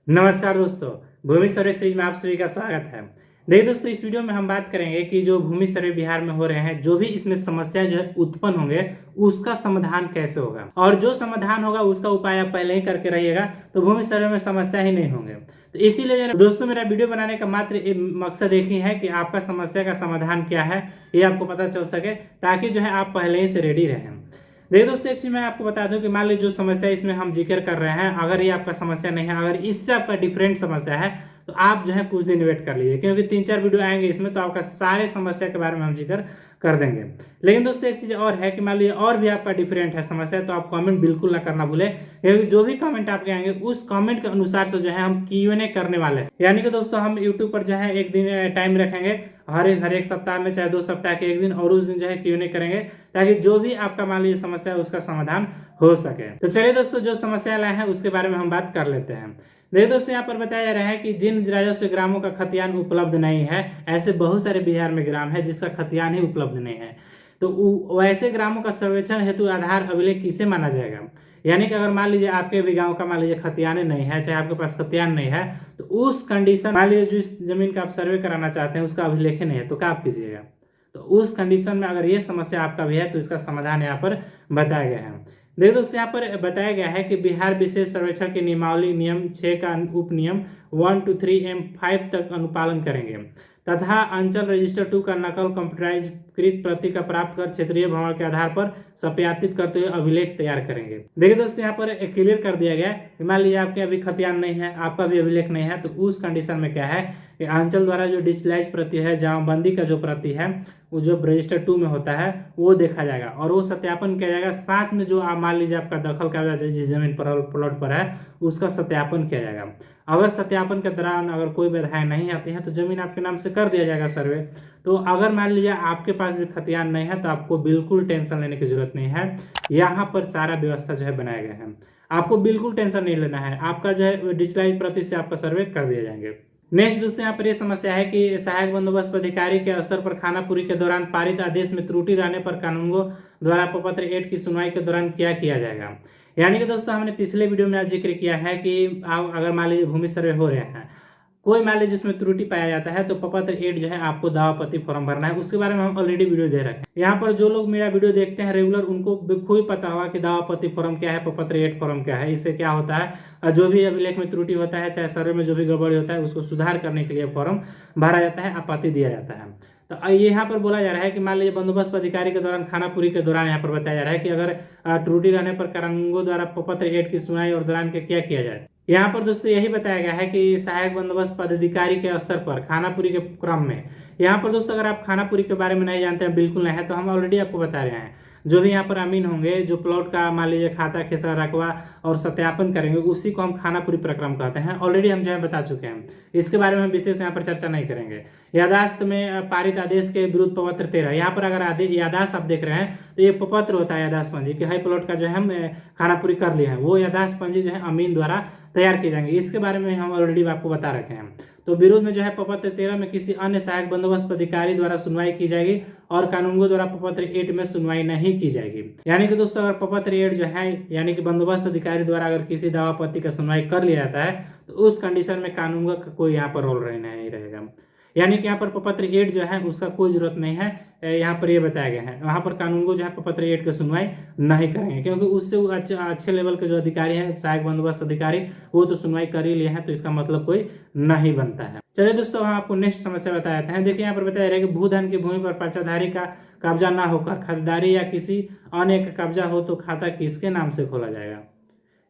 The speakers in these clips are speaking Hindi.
नमस्कार दोस्तों, भूमि सर्वे सीरीज में आप सभी का स्वागत है। देखिए दोस्तों, इस वीडियो में हम बात करेंगे कि जो भूमि सर्वे बिहार में हो रहे हैं, जो भी इसमें समस्याएं जो है उत्पन्न होंगे, उसका समाधान कैसे होगा और जो समाधान होगा उसका उपाय आप पहले ही करके रहिएगा, तो भूमि सर्वे में समस्या ही नहीं होंगे। तो इसीलिए जो है दोस्तों, मेरा वीडियो बनाने का मात्र मकसद एक ही है कि आपका समस्या का समाधान क्या है ये आपको पता चल सके, ताकि जो है आप पहले ही से रेडी रहें। देखिए दोस्तों, एक चीज मैं आपको बता दूं कि मान लीजिए जो समस्या इसमें हम जिक्र कर रहे हैं, अगर ये आपका समस्या नहीं है, अगर इससे आपका डिफरेंट समस्या है, तो आप जो है कुछ दिन वेट कर लीजिए, क्योंकि 3-4 वीडियो आएंगे इसमें, तो आपका सारे समस्या के बारे में हम जिक्र कर देंगे। लेकिन दोस्तों, एक चीज और है कि मान लीजिए और भी आपका डिफरेंट है समस्या, तो आप कमेंट बिल्कुल ना करना भूले, क्योंकि जो भी कमेंट आपके आएंगे उस कमेंट के अनुसार से जो है हम Q&A करने वाले हैं। यानी कि दोस्तों, हम यूट्यूब पर जो है एक दिन टाइम रखेंगे, हर एक सप्ताह में, चाहे 2 सप्ताह के एक दिन, और उस दिन जो है Q&A करेंगे, ताकि जो भी आपका मान लीजिए समस्या है उसका समाधान हो सके। तो चलिए दोस्तों, जो समस्या लाए हैं उसके बारे में हम बात कर लेते हैं। देखिए दोस्तों, यहाँ पर बताया जा रहा है कि जिन राजस्व ग्रामों का खतियान उपलब्ध नहीं है, ऐसे बहुत सारे बिहार में ग्राम है जिसका खतियान ही उपलब्ध नहीं है, तो वैसे ग्रामों का सर्वेक्षण हेतु आधार अभिलेख किसे माना जाएगा। यानी कि अगर मान लीजिए आपके भी गांव का मान लीजिए खतियान नहीं है, चाहे आपके पास खतियान नहीं है, तो उस कंडीशन, मान लीजिए जिस जमीन का आप सर्वे कराना चाहते हैं उसका अभिलेख नहीं है, तो क्या आप कीजिएगा। तो उस कंडीशन में अगर ये समस्या आपका भी है, तो इसका समाधान यहाँ पर बताया गया है। देखिए दोस्तों, यहाँ पर बताया गया है कि बिहार विशेष सर्वेक्षण की नियमावली नियम 6 का उप नियम 1 to 3M5 तक अनुपालन करेंगे तथा अंचल रजिस्टर 2 का नकल कंप्यूटराइज कृत प्रति का प्राप्त कर क्षेत्रीय भ्रमण के आधार पर सत्यापित करते हुए अभिलेख तैयार करेंगे। देखिए दोस्तों, यहाँ पर क्लियर कर दिया गया है कि मान लीजिए आपके अभी खतियान नहीं है, आपका भी अभिलेख नहीं है, तो उस कंडीशन में क्या है कि अंचल द्वारा जो डिजिटलाइज प्रति है, जमाबंदी का जो प्रति है, वो जो रजिस्टर 2 में होता है वो देखा जाएगा और वो सत्यापन किया जाएगा। साथ में जो आप मान लीजिए आपका दखल कागज जिस जमीन पर प्लॉट पर है उसका सत्यापन किया जाएगा। अगर सत्यापन के दौरान अगर कोई बाधाएं नहीं आती हैं, तो जमीन आपके नाम से कर दिया जाएगा सर्वे। तो अगर मान लीजिए आपके पास भी खतियान नहीं है, तो आपको बिल्कुल टेंशन लेने की जरूरत नहीं है। यहाँ पर सारा व्यवस्था जो है बनाया गया है, आपको बिल्कुल टेंशन नहीं लेना है। आपका जो है डिजिटलाइज प्रति से आपका सर्वे कर दिया जाएंगे। नेक्स्ट दोस्तों, यहाँ पर यह समस्या है कि सहायक बंदोबस्त अधिकारी के स्तर पर खानापुरी के दौरान पारित आदेश में त्रुटि रहने पर कानूनगो द्वारा प्रपत्र 8 की सुनवाई के दौरान क्या किया जाएगा। यानी कि दोस्तों, हमने पिछले वीडियो में आज जिक्र किया है कि आप अगर मान लीजिए भूमि सर्वे हो रहे हैं, कोई मान लीजिए जिसमें त्रुटि पाया जाता है, तो प्रपत्र 8 जो है आपको दावापत्ती फॉर्म भरना है। उसके बारे में हम ऑलरेडी वीडियो दे रखे हैं। यहाँ पर जो लोग मेरा वीडियो देखते हैं रेगुलर, उनको खूब पता होगा कि दावापत्ती फॉर्म क्या है, प्रपत्र 8 फॉर्म क्या है। इससे क्या होता है, जो भी अभिलेख में त्रुटि होता है, चाहे सर्वे में जो भी गड़बड़ी होता है, उसको सुधार करने के लिए फॉर्म भरा जाता है, आपत्ति दिया जाता है। तो यहाँ पर बोला जा रहा है कि मान लीजिए बंदोबस्त अधिकारी के दौरान खानापुरी के दौरान यहाँ पर बताया जा रहा है कि अगर त्रुटि रहने पर कानूनगो द्वारा प्रपत्र 8 की सुनवाई और दौरान के क्या किया जाए। यहाँ पर दोस्तों यही बताया गया है कि सहायक बंदोबस्त पदाधिकारी के स्तर पर खानापुरी के क्रम में, यहाँ पर दोस्तों अगर आप खानापुरी के बारे में नहीं जानते हैं, बिल्कुल नहीं है, तो हम ऑलरेडी आपको बता रहे हैं। जो भी यहाँ पर अमीन होंगे, जो प्लॉट का मान लीजिए खाता खेसरा रकबा और सत्यापन करेंगे, उसी को हम खानापुरी प्रक्रम कहते हैं। ऑलरेडी हम जो है बता चुके हैं, इसके बारे में हम विशेष यहाँ पर चर्चा नहीं करेंगे। यादाश्त में पारित आदेश के विरुद्ध प्रपत्र 13, यहाँ पर अगर यादाश्त आप देख रहे हैं, तो ये प्रपत्र होता है यादाश्त पंजी कि हाई प्लॉट का जो है हम खानापुरी कर लिए हैं, वो यादाश्त पंजी जो है अमीन द्वारा तैयार किए जाएंगे। इसके बारे में हम ऑलरेडी आपको बता रखे हैं। तो विरोध में जो है प्रपत्र 13 में किसी अन्य सहायक बंदोबस्त अधिकारी द्वारा सुनवाई की जाएगी और कानूनगो द्वारा प्रपत्र 8 में सुनवाई नहीं की जाएगी। यानी कि दोस्तों, अगर प्रपत्र 8 जो है, यानी कि बंदोबस्त अधिकारी द्वारा अगर किसी दावापत्ती का सुनवाई कर लिया जाता है, तो उस कंडीशन में कानूनगो का कोई यहाँ पर रोल नहीं रहेगा। यानी कि यहाँ पर प्रपत्र 8 जो है उसका कोई जरूरत नहीं है, यहाँ पर ये बताया गया है। वहाँ पर कानूनगो जो है प्रपत्र 8 की सुनवाई नहीं करेंगे, क्योंकि उससे अच्छे लेवल के जो अधिकारी हैं, सहायक बंदोबस्त अधिकारी, वो तो सुनवाई कर ही लिए हैं, तो इसका मतलब कोई नहीं बनता है। चलिए दोस्तों, हम आपको नेक्स्ट समस्या बताते हैं। देखिए यहाँ पर बताया रहा है कि भूधन की भूमि पर पर्चाधारी का कब्जा न होकर खातेदारी या किसी अन्य का कब्जा हो, तो खाता किसके नाम से खोला जाएगा।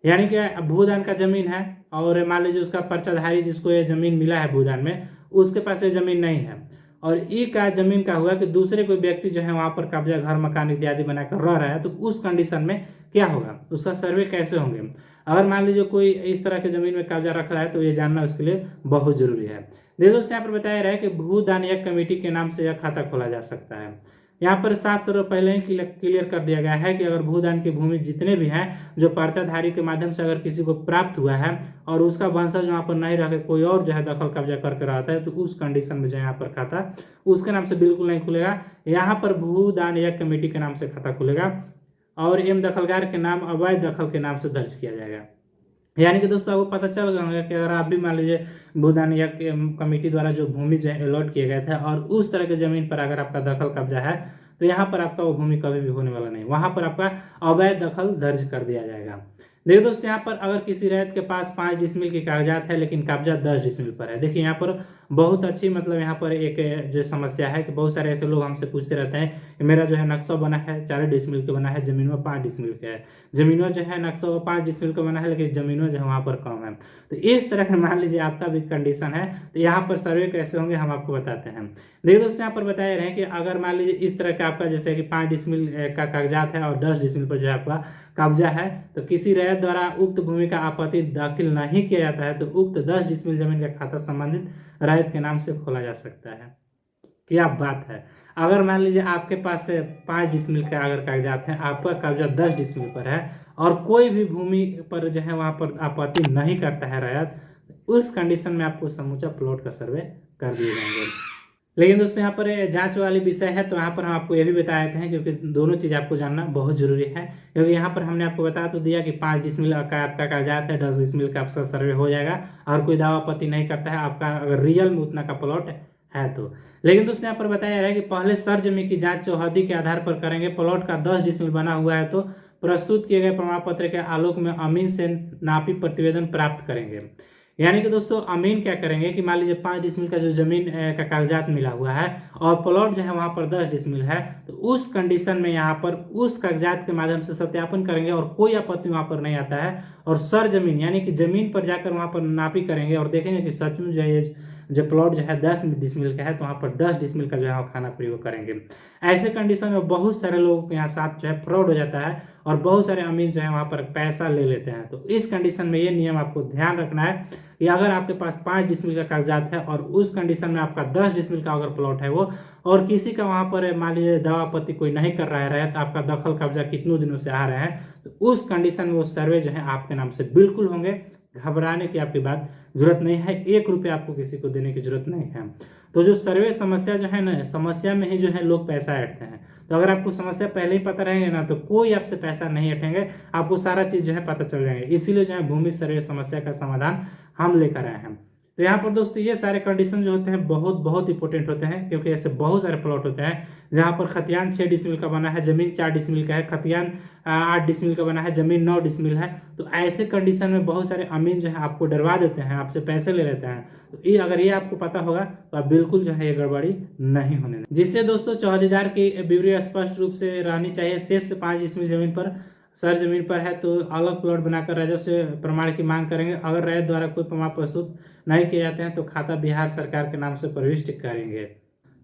यानी कि भूदान का जमीन है और मान लीजिए उसका पर्चाधारी जिसको ये जमीन मिला है भूदान में, उसके पास ये जमीन नहीं है, और ई का जमीन का हुआ कि दूसरे कोई व्यक्ति जो है वहां पर कब्जा घर मकान इत्यादि बनाकर रह रहा है, तो उस कंडीशन में क्या होगा, उसका सर्वे कैसे होंगे। अगर मान लीजिए कोई इस तरह के जमीन में कब्जा रख रहा है, तो ये जानना उसके लिए बहुत जरूरी है। देखिए दोस्तों, यहाँ पर बताया रहा है कि भूदान कमेटी के नाम से यह खाता खोला जा सकता है। यहाँ पर साफ तौर पहले ही क्लियर कर दिया गया है कि अगर भूदान की भूमि जितने भी हैं, जो पर्चाधारी के माध्यम से अगर किसी को प्राप्त हुआ है और उसका वंशज वहाँ पर नहीं रह के कोई और जो है दखल कब्जा करके रहता है, तो उस कंडीशन में जो यहाँ पर खाता उसके नाम से बिल्कुल नहीं खुलेगा। यहाँ पर भूदान कमेटी के नाम से खाता खुलेगा और एम दखलदार के नाम अवैध दखल के नाम से दर्ज किया जाएगा। यानी कि दोस्तों आपको पता चल गया होगा कि अगर आप भी मान लीजिए भूदान या कमेटी द्वारा जो भूमि जो है अलॉट किए गए थे और उस तरह की जमीन पर अगर आपका दखल कब्जा है तो यहाँ पर आपका वो भूमि कभी भी होने वाला नहीं, वहां पर आपका अवैध दखल दर्ज कर दिया जाएगा। देखिए दोस्तों, यहाँ पर अगर किसी रैयत के पास 5 डिसमिल के कागजात है लेकिन कब्जा 10 डिसमिल पर है। देखिए यहाँ पर बहुत अच्छी मतलब यहाँ पर एक जो समस्या है कि बहुत सारे ऐसे लोग हमसे पूछते रहते हैं कि मेरा जो है नक्शा बना है 4 डिसमिल के बना है, जमीन में 5 डिसमिल का है, जमीनों जो है नक्शा 5 डिसमिल का बना है लेकिन जमीनों जो है वहाँ पर कम है। तो इस तरह का मान लीजिए आपका भी कंडीशन है, तो यहाँ पर सर्वे कैसे होंगे हम आपको बताते हैं। देखिए दोस्तों, यहाँ पर बताया रहे कि अगर मान लीजिए इस तरह का आपका जैसे कि 5 डिसमिल का कागजात है और 10 डिसमिल पर जो है आपका कब्जा है, तो किसी रैयत द्वारा उक्त भूमि का आपत्ति दाखिल नहीं किया जाता है तो उक्त 10 डिसमिल जमीन का खाता संबंधित रैयत के नाम से खोला जा सकता है। क्या बात है। अगर मान लीजिए आपके पास से 5 डिसमिल का अगर कागजात है, आपका कब्जा 10 डिसमिल पर है और कोई भी भूमि पर जो है वहां पर आपत्ति नहीं करता है रैयत, उस कंडीशन में आपको समूचा प्लॉट का सर्वे कर दिए जाएंगे। लेकिन दोस्तों यहाँ पर जांच वाली विषय है, तो यहाँ पर हम आपको ये भी बताए थे क्योंकि दोनों चीज़ आपको जानना बहुत जरूरी है, क्योंकि यहाँ पर हमने आपको बता तो दिया कि 5 डिसमिल का आपका कागजात है, 10 डिसमिल का आपका सर्वे हो जाएगा और कोई दावा आपत्ति नहीं करता है आपका अगर रियल में उतना का प्लॉट है तो। लेकिन दोस्तों यहाँ पर बताया रहा है कि पहले सरजमी की जांच चौहदी के आधार पर करेंगे। प्लॉट का 10 डिसमिल बना हुआ है तो प्रस्तुत किए गए प्रमाण पत्र के आलोक में अमीन से नापी प्रतिवेदन प्राप्त करेंगे। यानी कि दोस्तों अमीन क्या करेंगे कि मान लीजिए 5 डिसमिल का जो जमीन का कागजात मिला हुआ है और प्लॉट जो है वहां पर 10 डिसमिल है, तो उस कंडीशन में यहाँ पर उस कागजात के माध्यम से सत्यापन करेंगे और कोई आपत्ति वहां पर नहीं आता है और सर जमीन यानी कि जमीन पर जाकर वहां पर नापी करेंगे और देखेंगे कि सच में जो है जो प्लॉट जो है 10 डिसमिल का है तो वहाँ पर 10 डिसमिल का जो है खाना प्रयोग करेंगे। ऐसे कंडीशन में बहुत सारे लोगों के यहाँ साथ जो है फ्रॉड हो जाता है और बहुत सारे अमीन जो है वहाँ पर पैसा ले लेते हैं। तो इस कंडीशन में ये नियम आपको ध्यान रखना है कि अगर आपके पास 5 डिसमिल का कागजात है और उस कंडीशन में आपका 10 डिसमिल का अगर प्लॉट है वो और किसी का वहाँ पर मान लीजिए दावा आपत्ति कोई नहीं कर रहा है तो आपका दखल कब्जा कितनों दिनों से आ रहे हैं, तो उस कंडीशन में वो सर्वे जो है आपके नाम से बिल्कुल होंगे। घबराने की आपकी बात जरूरत नहीं है, 1 रुपये आपको किसी को देने की जरूरत नहीं है। तो जो सर्वे समस्या जो है ना, समस्या में ही जो है लोग पैसा ऐंठते हैं। तो अगर आपको समस्या पहले ही पता रहेंगे ना तो कोई आपसे पैसा नहीं ऐंठेंगे, आपको सारा चीज जो है पता चल जाएंगे। इसीलिए जो है भूमि सर्वे समस्या का समाधान हम लेकर आए हैं। तो यहाँ पर दोस्तों ये सारे कंडीशन जो होते हैं बहुत बहुत इंपॉर्टेंट होते हैं, क्योंकि ऐसे बहुत सारे प्लॉट होते हैं जहाँ पर खतियान 6 डिसमिल का बना है, जमीन 4 डिसमिल का है, खतियान 8 डिसमिल का बना है, जमीन 9 डिसमिल है। तो ऐसे कंडीशन में बहुत सारे अमीन जो है आपको डरवा देते हैं, आपसे पैसे ले लेते हैं। तो ये अगर ये आपको पता होगा तो आप बिल्कुल जो है ये गड़बड़ी नहीं होने दें। जिससे दोस्तों चौहदीदार की विवरण स्पष्ट रूप से रहनी चाहिए। शेष 5 डिसमिल जमीन पर सर जमीन पर है तो अलग प्लॉट बनाकर राजस्व प्रमाण की मांग करेंगे। अगर रैयत द्वारा कोई प्रमाण प्रस्तुत नहीं किए जाते हैं तो खाता बिहार सरकार के नाम से प्रविष्ट करेंगे।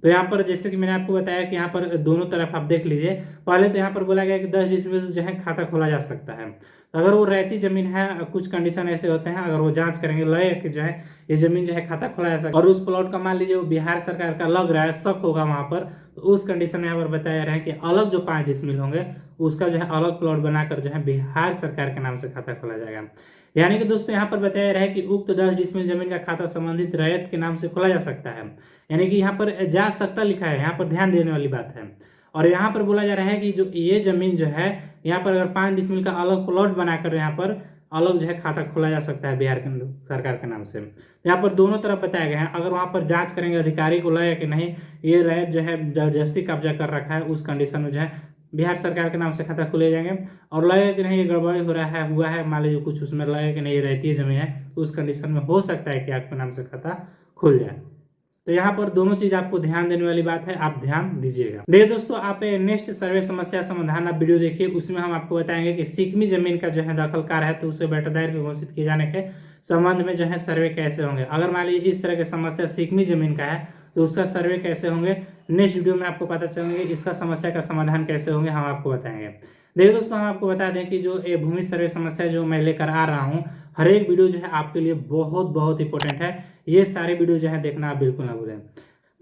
तो यहाँ पर जैसे कि मैंने आपको बताया कि यहाँ पर दोनों तरफ आप देख लीजिए। पहले तो यहाँ पर बोला गया कि 10 डिसमिल जो है खाता खोला जा सकता है। तो अगर वो रैयती जमीन है, कुछ कंडीशन ऐसे होते हैं, अगर वो जांच करेंगे लगे कि जो है ये जमीन जो है खाता खोला जा सकता है और उस प्लॉट का मान लीजिए वो बिहार सरकार का लग रहा है, शक होगा वहां पर, तो उस कंडीशन में यहाँ पर बताया रहे कि अलग जो 5 डिसमिल होंगे उसका जो है अलग प्लॉट बनाकर जो है बिहार सरकार के नाम से खाता खोला जाएगा। यानी कि दोस्तों यहाँ पर बताया रहा है कि उक्त 10 डिसमिल जमीन का खाता संबंधित रैयत के नाम से खोला जा सकता है। यानी कि यहाँ पर जा सकता लिखा है, यहाँ पर ध्यान देने वाली बात है। और यहाँ पर बोला जा रहा है कि जो ये जमीन जो है यहाँ पर अगर 5 डिसमिल का अलग प्लॉट बनाकर यहाँ पर अलग जो है खाता खोला जा सकता है बिहार सरकार के नाम से। यहाँ पर दोनों तरफ बताया गया है। अगर वहाँ पर जांच करेंगे अधिकारी को लगे कि नहीं ये रैयत जो है जबरदस्ती कब्जा कर रखा है, उस कंडीशन में जो है बिहार सरकार के नाम से खाता खुले जाएंगे। और लगे कि नहीं ये गड़बड़ी हो रहा है हुआ है, मान लीजिए कुछ उसमें लगे कि नहीं ये रहती जमीन है, तो उस कंडीशन में हो सकता है कि आपके नाम से खाता खुल जाए। तो यहाँ पर दोनों चीज आपको ध्यान देने वाली बात है, आप ध्यान दीजिएगा। देखिए दोस्तों, आप नेक्स्ट सर्वे समस्या समाधान आप वीडियो देखिए, उसमें हम आपको बताएंगे कि सिकमी जमीन का जो है दखलकार है तो उसे बेटादार घोषित किए जाने के संबंध में जो है सर्वे कैसे होंगे। अगर मान लीजिए इस तरह की समस्या सिकमी जमीन का है तो उसका सर्वे कैसे होंगे नेक्स्ट वीडियो में आपको पता चलेंगे। इसका समस्या का समाधान कैसे होंगे हम आपको बताएंगे। देखिए दोस्तों, हम आपको बता दें कि जो ये भूमि सर्वे समस्या जो मैं लेकर आ रहा हूँ, हर एक वीडियो जो है आपके लिए बहुत बहुत इंपॉर्टेंट है। ये सारे वीडियो जो है देखना आप बिल्कुल ना भूलें।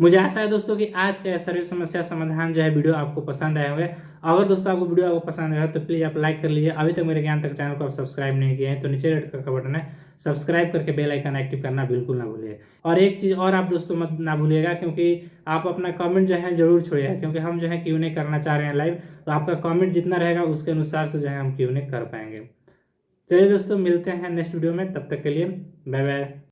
मुझे आशा है दोस्तों कि आज का सर्वे समस्या समाधान जो है वीडियो आपको पसंद आए होंगे। अगर दोस्तों आपको वीडियो आपको पसंद आया तो प्लीज़ आप लाइक कर लीजिए। अभी तक मेरे ज्ञान तक चैनल को आप सब्सक्राइब नहीं किए हैं तो नीचे रेड कलर का बटन है, सब्सक्राइब करके बेल आइकन एक्टिव करना बिल्कुल ना भूलिए। और एक चीज़ और आप दोस्तों मत ना भूलिएगा, क्योंकि आप अपना कमेंट जो है जरूर छोड़िएगा, क्योंकि हम जो है Q&A करना चाह रहे हैं लाइव, तो आपका कमेंट जितना रहेगा उसके अनुसार से जो है हम Q&A कर पाएंगे। चलिए दोस्तों, मिलते हैं नेक्स्ट वीडियो में, तब तक के लिए बाय बाय।